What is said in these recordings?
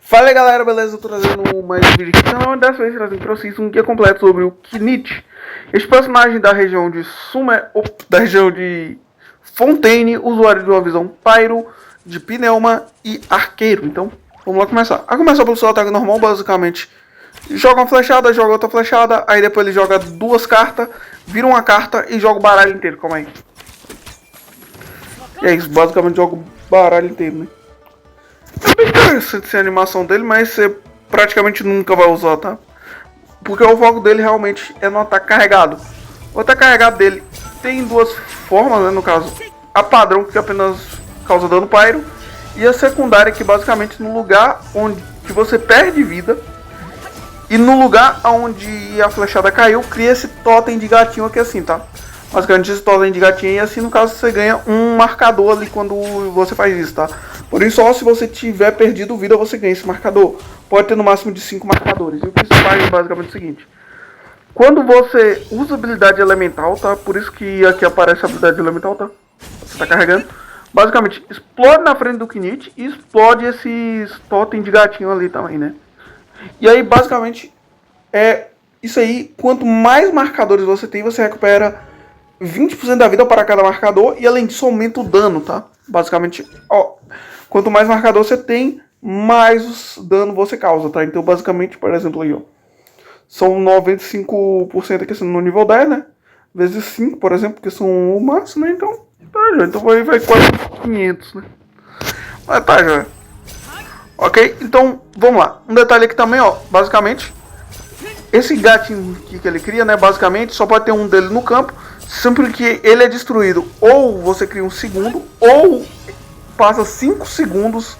Fala aí galera, beleza? Eu tô trazendo mais um vídeo aqui no canal e dessa vez trazendo pra vocês um guia completo sobre o Knit. Este personagem da região de da região de Fontaine, usuário de uma visão Pyro, de Pneuma e Arqueiro. Então, vamos lá começar. A começar pelo seu ataque normal, basicamente. Joga uma flechada, joga outra flechada, aí depois ele joga duas cartas, vira uma carta e joga o baralho inteiro, calma aí. E é isso, basicamente joga o baralho inteiro, né? É bem interessante a animação dele, mas você praticamente nunca vai usar, tá? Porque o foco dele realmente é no ataque carregado. O ataque carregado dele tem duas formas, né? No caso, a padrão, que apenas causa dano pyro, e a secundária, que basicamente no lugar onde você perde vida, e no lugar onde a flechada caiu, cria esse totem de gatinho aqui assim, tá? Basicamente esse totem de gatinho, e assim no caso você ganha um marcador ali quando você faz isso, tá? Por isso, só se você tiver perdido vida, você ganha esse marcador. Pode ter no máximo de 5 marcadores. E o que isso faz é basicamente o seguinte. Quando você usa habilidade elemental, tá? Por isso que aqui aparece a habilidade elemental, tá? Você tá carregando. Basicamente, explode na frente do Knit e explode esses totem de gatinho ali também, né? E aí, basicamente, é isso aí. Quanto mais marcadores você tem, você recupera 20% da vida para cada marcador. E além disso, aumenta o dano, tá? Basicamente, ó. Quanto mais marcador você tem, mais dano você causa, tá? Então, basicamente, por exemplo, aí, ó. São 95% aqui no nível 10, né? Vezes 5, por exemplo, que são o máximo, né? Então, tá, já. Então vai quase 500, né? Mas tá, já. Ok? Então, vamos lá. Um detalhe aqui também, ó. Basicamente, esse gatinho que ele cria, né? Basicamente, só pode ter um dele no campo. Sempre que ele é destruído, ou você cria um segundo, ou passa 5 segundos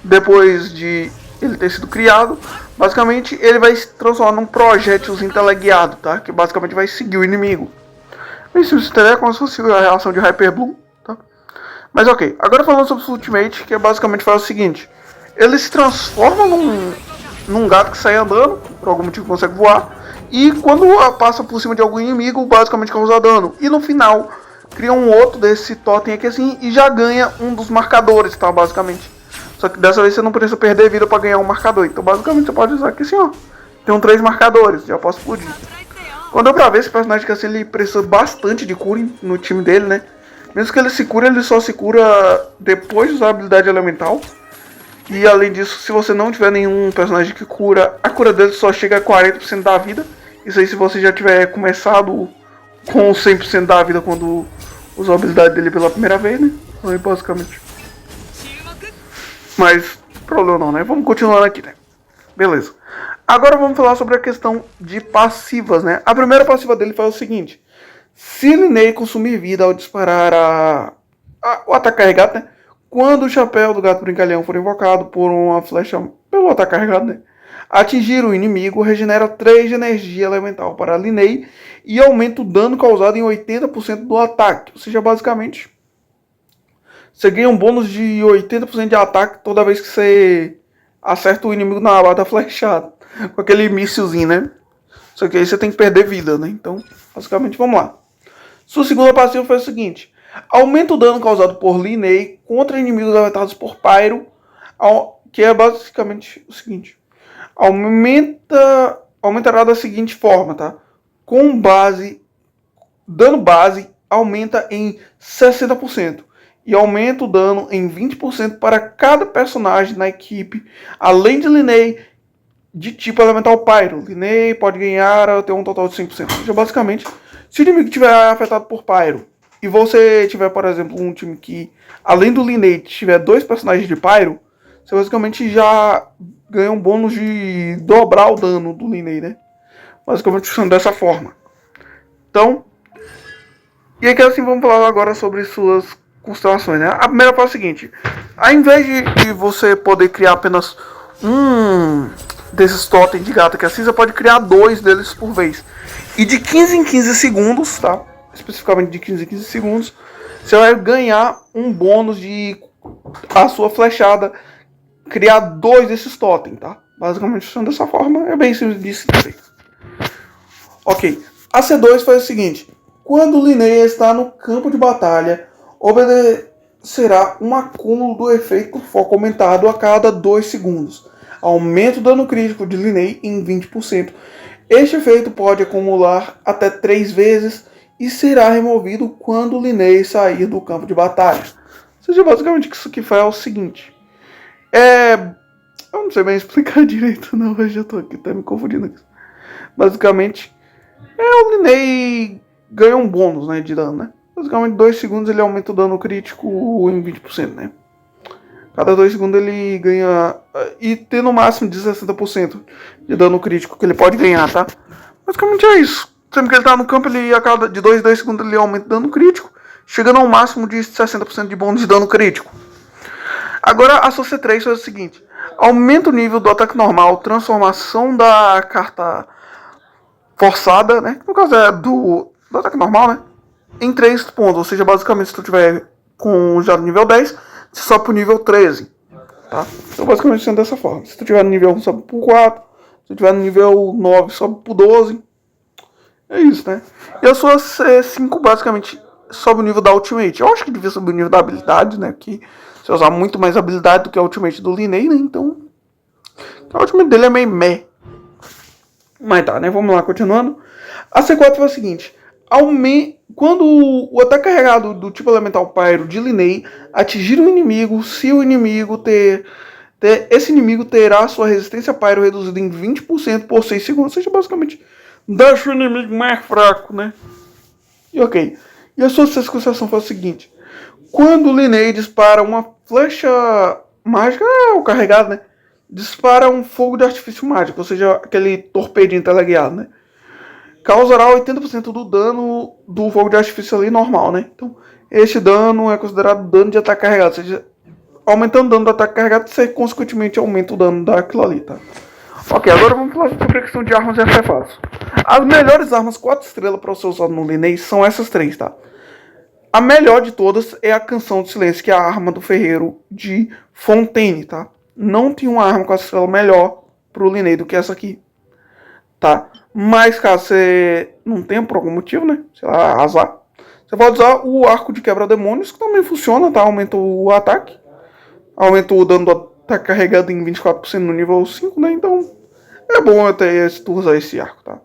depois de ele ter sido criado. Basicamente, ele vai se transformar num projétilzinho teleguiado, tá? Que basicamente vai seguir o inimigo. Isso é como se fosse a reação de Hyper Bloom, tá? Mas ok, agora falando sobre o Ultimate, que basicamente faz o seguinte. Ele se transforma num gato que sai andando, por algum motivo consegue voar. E quando passa por cima de algum inimigo, basicamente causa dano. E no final, cria um outro desse totem aqui assim e já ganha um dos marcadores, tá? Basicamente. Só que dessa vez você não precisa perder vida para ganhar um marcador. Então basicamente você pode usar aqui assim, ó. Tem 3 marcadores, já posso explodir. Quando deu pra ver, esse personagem que assim, ele precisa bastante de cura no time dele, né? Mesmo que ele se cure, ele só se cura depois de usar a habilidade elemental. E além disso, se você não tiver nenhum personagem que cura, a cura dele só chega a 40% da vida. Isso aí se você já tiver começado com 100% da vida quando usou a habilidade dele pela primeira vez, né? Aí basicamente. Mas, problema não, né? Vamos continuando aqui, né? Beleza. Agora vamos falar sobre a questão de passivas, né? A primeira passiva dele faz o seguinte. Se Linnea consumir vida ao disparar o ataque carregado, né? Quando o chapéu do gato brincalhão for invocado por uma flecha pelo ataque carregado, né? Atingir o inimigo, regenera 3 de energia elemental para Linnea e aumenta o dano causado em 80% do ataque. Ou seja, basicamente, você ganha um bônus de 80% de ataque toda vez que você acerta o inimigo na bata flechada. Com aquele míssilzinho, né? Só que aí você tem que perder vida, né? Então, basicamente, vamos lá. Sua segunda passiva foi o seguinte. Aumenta o dano causado por Linnea contra inimigos afetados por Pyro, que é basicamente o seguinte. Aumentará da seguinte forma, tá? Com base, dano base aumenta em 60% e aumenta o dano em 20% para cada personagem na equipe, além de Linnea de tipo elemental Pyro. Linnea pode ganhar até um total de 100%. Ou seja, basicamente, se o inimigo estiver afetado por Pyro e você tiver, por exemplo, um time que, além do Linnea, tiver 2 personagens de Pyro, você basicamente já ganha um bônus de dobrar o dano do Linnea, né? Basicamente funciona dessa forma. Então, e aqui assim vamos falar agora sobre suas constelações, né? A primeira fala o seguinte. Ao invés de você poder criar apenas um desses totens de gato aqui assim, você pode criar 2 deles por vez. E de 15 em 15 segundos, tá? Especificamente de 15 em 15 segundos, você vai ganhar um bônus de a sua flechada criar 2 desses totens, tá? Basicamente funciona dessa forma, é bem simples de se dizer. Ok, a C2 faz o seguinte. Quando Linnea está no campo de batalha, obedecerá um acúmulo do efeito foco aumentado a cada 2 segundos. aumenta o dano crítico de Linnea em 20%. Este efeito pode acumular até 3 vezes e será removido quando Linnea sair do campo de batalha. Ou seja, basicamente isso que faz é o seguinte. Eu não sei bem explicar direito, não, eu já tô aqui, tá me confundindo aqui. Basicamente, o Linnea ganha um bônus, né, de dano, né? Basicamente, 2 segundos ele aumenta o dano crítico em 20%, né? Cada 2 segundos ele ganha... E tem no máximo de 60% de dano crítico que ele pode ganhar, tá? Basicamente é isso. Sempre que ele tá no campo, ele a cada de 2 segundos ele aumenta o dano crítico, chegando ao máximo de 60% de bônus de dano crítico. Agora a Sorcerer 3 faz o seguinte. Aumenta o nível do ataque normal, transformação da carta forçada, né? No caso é do ataque normal, né? Em 3 pontos. Ou seja, basicamente se tu tiver com já no nível 10, você sobe pro nível 13. Tá? Então basicamente sendo dessa forma. Se tu tiver no nível 1, sobe pro 4. Se tu tiver no nível 9, sobe pro 12. É isso, né? E a sua C5 basicamente sobe o nível da Ultimate. Eu acho que devia subir o nível da habilidade, né? Que você usar muito mais habilidade do que a Ultimate do Linnea, né? Então a Ultimate dele é meio meh. Mas tá, né? Vamos lá, continuando. A C4 foi o seguinte. Quando o ataque carregado do tipo elemental Pyro de Linnea atingir o inimigo, se o inimigo esse inimigo terá sua resistência Pyro reduzida em 20% por 6 segundos. Ou seja, basicamente deixa o inimigo mais fraco, né? E ok. E a sua sequenciação foi o seguinte. Quando o Linnea dispara uma flecha mágica, o carregado, né? Dispara um fogo de artifício mágico, ou seja, aquele torpedinho teleguiado, né? Causará 80% do dano do fogo de artifício ali normal, né? Então, este dano é considerado dano de ataque carregado, ou seja, aumentando o dano do ataque carregado, você consequentemente aumenta o dano daquilo ali, tá? Ok, agora vamos falar sobre a questão de armas e artefatos. As melhores armas 4 estrelas para você usar no Linnea são essas 3, tá? A melhor de todas é a Canção do Silêncio, que é a arma do ferreiro de Fontaine, tá? Não tem uma arma 4 estrelas melhor pro Linnea do que essa aqui, tá? Mas caso você não tenha por algum motivo, né? Sei lá, azar. Você pode usar o arco de quebra-demônios, que também funciona, tá? Aumenta o ataque. Aumenta o dano do ataque carregado em 24% no nível 5, né? Então é bom até tu usar esse arco, tá?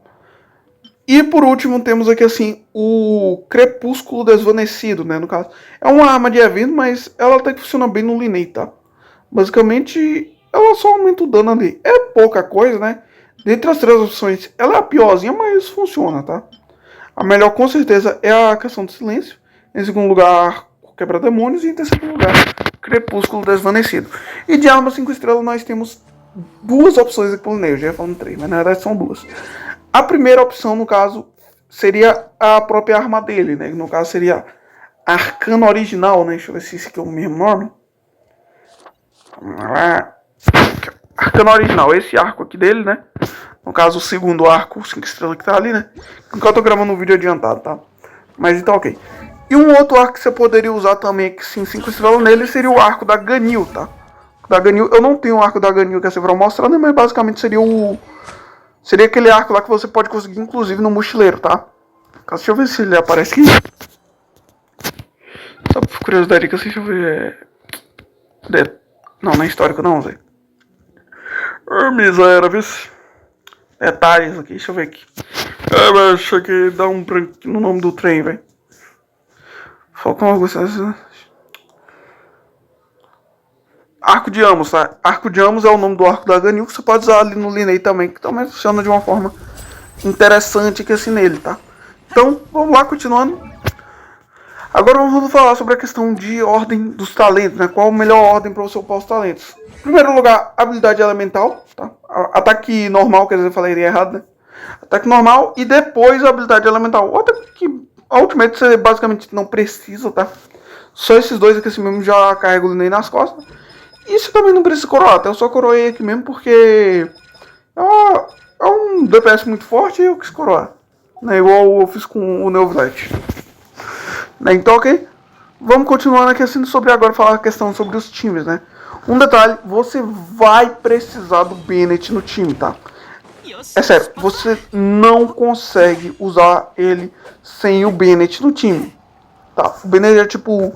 E por último temos aqui assim o Crepúsculo Desvanecido, né? No caso, é uma arma de evento, mas ela até que funciona bem no Linnea, tá? Basicamente, ela só aumenta o dano ali. É pouca coisa, né? Dentre as 3 opções, ela é a piorzinha, mas funciona, tá? A melhor com certeza é a Canção do Silêncio. Em segundo lugar, Quebra-Demônios. E em terceiro lugar, Crepúsculo Desvanecido. E de arma 5 estrelas nós temos 2 opções aqui pro Linnea. Eu já ia falando 3, mas na verdade são 2. A primeira opção, no caso, seria a própria arma dele, né? No caso seria Arcano Original, né? Deixa eu ver se esse aqui é o mesmo nome. Arcano Original, esse arco aqui dele, né? No caso, o segundo arco, 5 estrelas que tá ali, né? Enquanto eu tô gravando um vídeo adiantado, tá? Mas então, ok. E um outro arco que você poderia usar também, que sim, 5 estrelas nele, seria o arco da Ganil, tá? Da Ganil, eu não tenho o arco da Ganil que a Severo mostrar, né? Mas basicamente seria aquele arco lá que você pode conseguir, inclusive, no mochileiro, tá? Deixa eu ver se ele aparece aqui. Só por curiosidade aqui, deixa eu ver. Não, não é histórico não, velho. Miséria, viu? Detalhes aqui, deixa eu ver aqui. Velho, achei que dá um branco no nome do trem, velho. Faltam alguns. Arco de Amos, tá? Arco de Amos é o nome do arco da Ganil, que você pode usar ali no Linnea também, que também funciona de uma forma interessante que assim nele, tá? Então, vamos lá, continuando. Agora vamos falar sobre a questão de ordem dos talentos, né? Qual a melhor ordem para você upar os talentos? Em primeiro lugar, habilidade elemental, tá? Ataque normal, quer dizer, eu falei errado, né? Ataque normal e depois a habilidade elemental. Outra que a Ultimate você basicamente não precisa, tá? Só esses dois aqui assim mesmo já carrega o Linnea nas costas. Isso também não precisa coroar, até eu só coroei aqui mesmo porque é um DPS muito forte e eu quis coroar. Né? Igual eu fiz com o Neovlet. Né? Então, ok. Vamos continuando aqui assim sobre agora falar a questão sobre os times, né? Um detalhe, você vai precisar do Bennett no time, tá? É sério, você não consegue usar ele sem o Bennett no time. Tá? O Bennett é tipo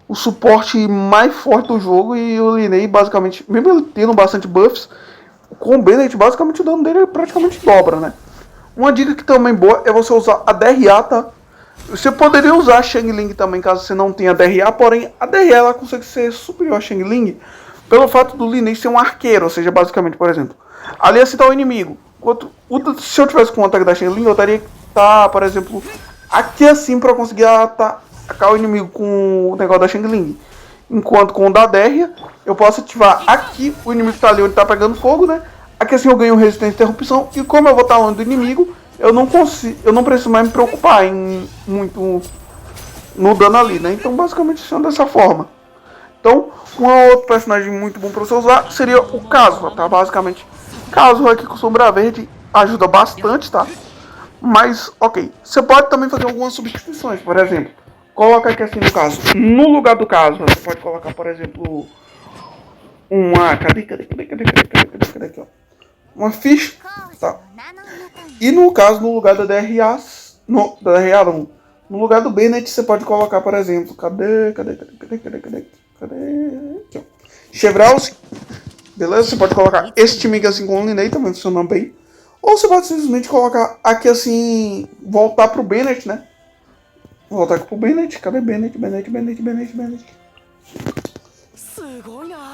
o suporte mais forte do jogo e o Linnea basicamente, mesmo ele tendo bastante buffs, com o Bennett, basicamente o dano dele praticamente dobra, né? Uma dica que também boa é você usar a DRA, tá? Você poderia usar a Xiangling também, caso você não tenha DRA, porém a DRA ela consegue ser superior a Xiangling pelo fato do Lineage ser um arqueiro, ou seja, basicamente, por exemplo, ali ia citar o inimigo. Se eu tivesse com o ataque da Xiangling, eu teria que estar, por exemplo, aqui assim para conseguir atacar o inimigo com o negócio da Xiangling. Enquanto com o da DRA, eu posso ativar aqui, o inimigo tá ali onde tá pegando fogo, né? Aqui assim eu ganho resistência à interrupção, e como eu vou estar longe do inimigo, eu não preciso mais me preocupar em muito no dano ali, né? Então basicamente funciona dessa forma. Então, um outro personagem muito bom para você usar seria o Kazuha, tá? Basicamente, Kazuha aqui com Sombra Verde ajuda bastante, tá? Mas, ok, você pode também fazer algumas substituições, por exemplo, coloca aqui assim no caso, no lugar do Kazuha, você pode colocar, por exemplo, uma, cadê aqui, ó, uma ficha, tá? E no caso, no lugar da DRA, no lugar do Bennett, você pode colocar, por exemplo, cadê? Aqui, ó. Chevrolet, beleza? Você pode colocar esse time aqui assim com o Linney, também funciona bem. Ou você pode simplesmente colocar aqui assim, voltar pro Bennett, né? Voltar aqui pro Bennett, cadê Bennett?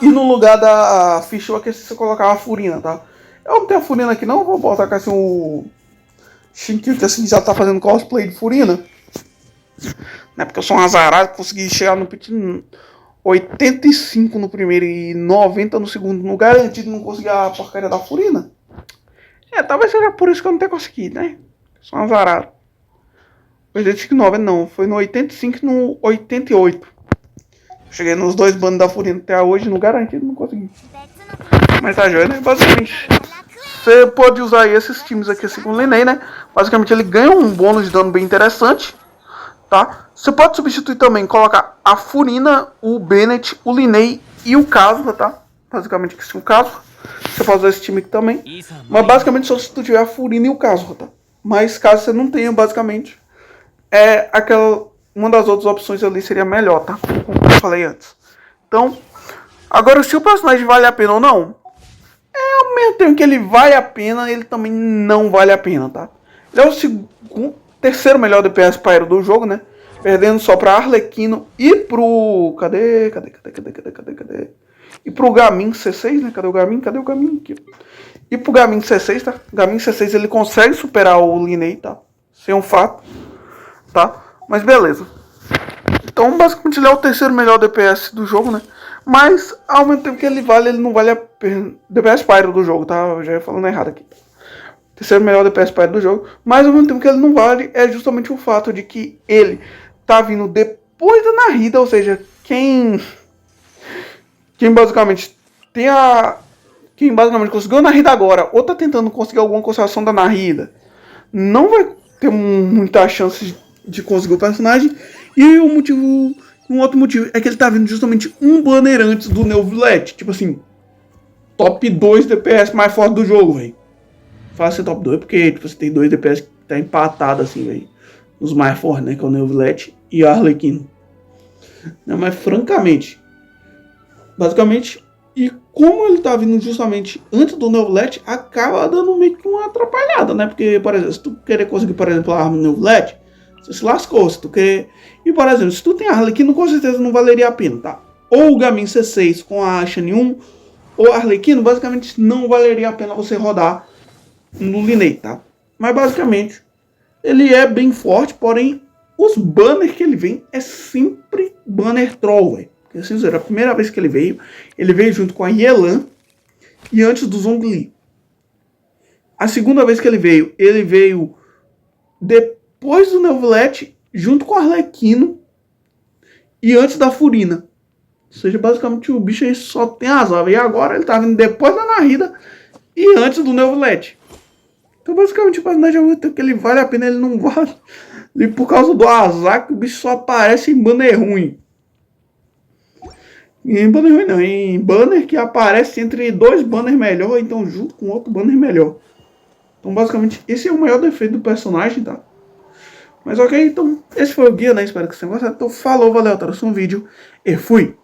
E no lugar da ficha aqui você colocar a Furina, tá? Eu não tenho a Furina aqui não, vou botar aqui assim o Shinkyu, que assim já tá fazendo cosplay de Furina. Né? Porque eu sou um azarado, consegui chegar no pit 85 no primeiro e 90 no segundo, no garantido não conseguir a porcaria da Furina. Talvez seja por isso que eu não tenho conseguido, né? Sou um azarado. 85 não, foi no 85 e no 88. Cheguei nos dois bandos da Furina até hoje, no garantido não consegui. Mas tá joia, né? Basicamente, você pode usar esses times aqui assim com o Linney, né? Basicamente ele ganha um bônus de dano bem interessante, tá? Você pode substituir também, colocar a Furina, o Bennett, o Linney e o Kazuha, tá? Basicamente que sim, o Kazuha. Você pode usar esse time aqui também. Mas basicamente só se tu tiver a Furina e o Kazuha, tá? Mas caso você não tenha, basicamente, uma das outras opções ali seria melhor, tá? Como eu falei antes. Então, agora se o personagem vale a pena ou não, ao mesmo tempo que ele vale a pena, ele também não vale a pena, tá? Ele é o terceiro melhor DPS Pyro do jogo, né? Perdendo só pra Arlequino e pro... Cadê? E pro Gamin C6, né? Cadê o Gamin aqui? E pro Gamin C6, tá? O Gamin C6 ele consegue superar o Linney, tá? Sem um fato, tá? Mas beleza. Então basicamente ele é o terceiro melhor DPS do jogo, né? Mas ao mesmo tempo que ele não vale a pena. DPS Pyro do jogo, tá? Eu já ia falando errado aqui. Terceiro melhor DPS Pyro do jogo. Mas ao mesmo tempo que ele não vale, é justamente o fato de que ele tá vindo depois da Narida, ou seja, quem basicamente quem basicamente conseguiu a Narida agora, ou tá tentando conseguir alguma conservação da Narida, não vai ter muita chance de conseguir o personagem. E um outro motivo é que ele tá vindo justamente um banner antes do Neuvillette. Tipo assim, top 2 DPS mais forte do jogo, velho. Fala assim top 2 porque tipo, você tem 2 DPS que tá empatado assim, velho. Os mais fortes, né? Que é o Neuvillette e a Arlequino. Não, mas francamente, basicamente, e como ele tá vindo justamente antes do Neuvillette, acaba dando meio que uma atrapalhada, né? Porque, por exemplo, se tu querer conseguir, por exemplo, a arma do Neuvillette, você se lascou. Se tu quer... E, por exemplo, se tu tem a Arlequino, com certeza não valeria a pena, tá? Ou o Gamin C6 com a Shane 1, ou a Arlequino, basicamente não valeria a pena você rodar no Linney, tá? Mas, basicamente, ele é bem forte, porém, os banners que ele vem é sempre banner troll, velho. Porque, assim, a primeira vez que ele veio junto com a Yelan e antes do Zhongli. A segunda vez que ele veio depois do Neuvillette, junto com o Arlequino e antes da Furina. Ou seja, basicamente o bicho aí só tem azar. E agora ele tá vindo depois da Narida e antes do Neuvillette. Então basicamente o personagem que ele vale a pena, ele não vale. E por causa do azar que o bicho só aparece em banner ruim. E em banner ruim não, em banner que aparece entre dois banners melhor, ou então junto com outro banner melhor. Então basicamente esse é o maior defeito do personagem, tá? Mas ok, então esse foi o guia, né? Espero que vocês tenham gostado. Então falou, valeu, até o próximo vídeo e fui!